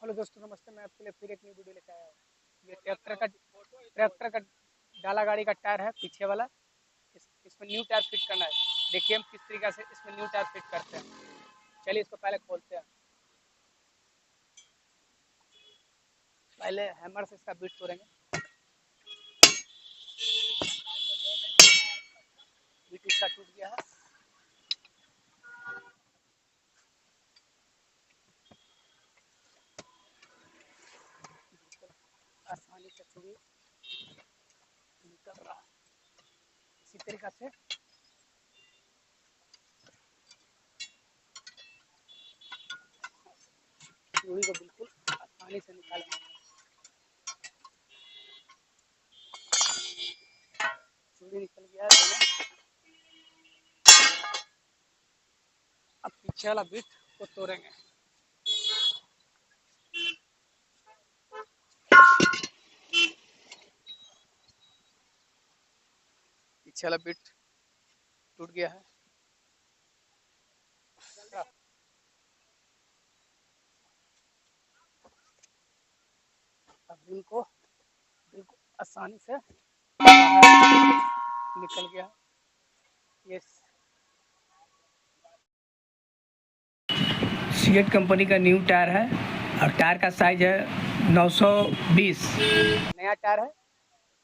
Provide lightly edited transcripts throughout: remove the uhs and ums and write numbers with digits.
Hello दोस्तों, नमस्ते। मैं आपके लिए फिर एक न्यू वीडियो लेकर आया हूँ। ये ट्रैक्टर का डाला गाड़ी का टायर है, पीछे वाला। इसमें न्यू टायर फिट करना है। देखिए हम किस तरीके से इसमें न्यू टायर फिट करते हैं। चलिए इसको पहले खोलते हैं। पहले हैमर से इसका बीट तोड़ेंगे। बीट इसका टूट गया है। आसानी से चूड़ी निकल रहा है। इसी तरीके से चूड़ी को बिल्कुल आसानी से निकालेंगे। चूड़ी निकल गया है दोनों। अब पीछे वाला बीट को तोड़ेंगे। पीछे वाला बीट टूट गया है। अब इनको बिल्कुल आसानी से निकल गया। ये सीएट कंपनी का न्यू टायर है और टायर का साइज है 920। नया टायर है।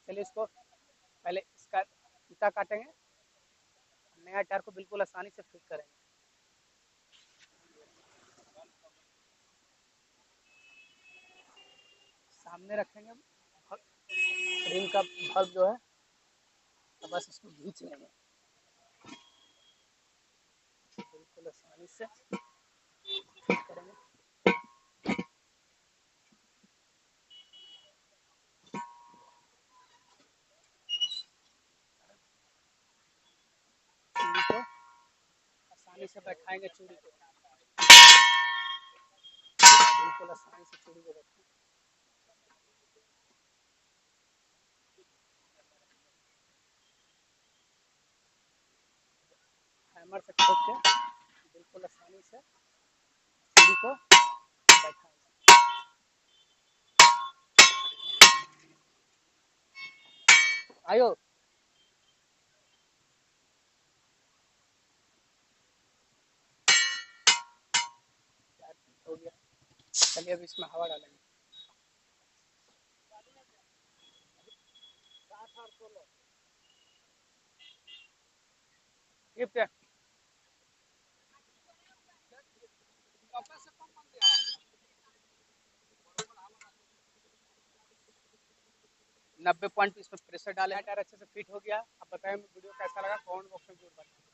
चलिए इसको पहले इसका फीता काटेंगे। नया टायर को बिल्कुल आसानी से फिट करेंगे। सामने रखेंगे रिम का बल्ब जो है, तो बस इसको खींच लेंगे बिल्कुल आसानी से फिट करेंगे। चूड़ी को आसानी से बैठाएंगे। चूड़ी को बिल्कुल आसानी से चूड़ी को बैठाएंगे। हैमर से ठोक के बिल्कुल आसानी से चूड़ी को बैठाएंगे। आयो हो गया। चलिए अब इसमें हवा डालेंगे। गिफ्ट 90 पॉइंट इसमें प्रेशर डाले हैं। टायर अच्छे से फिट हो गया। अब बताएं वीडियो कैसा लगा, कमेंट बॉक्स में जरूर बताएं।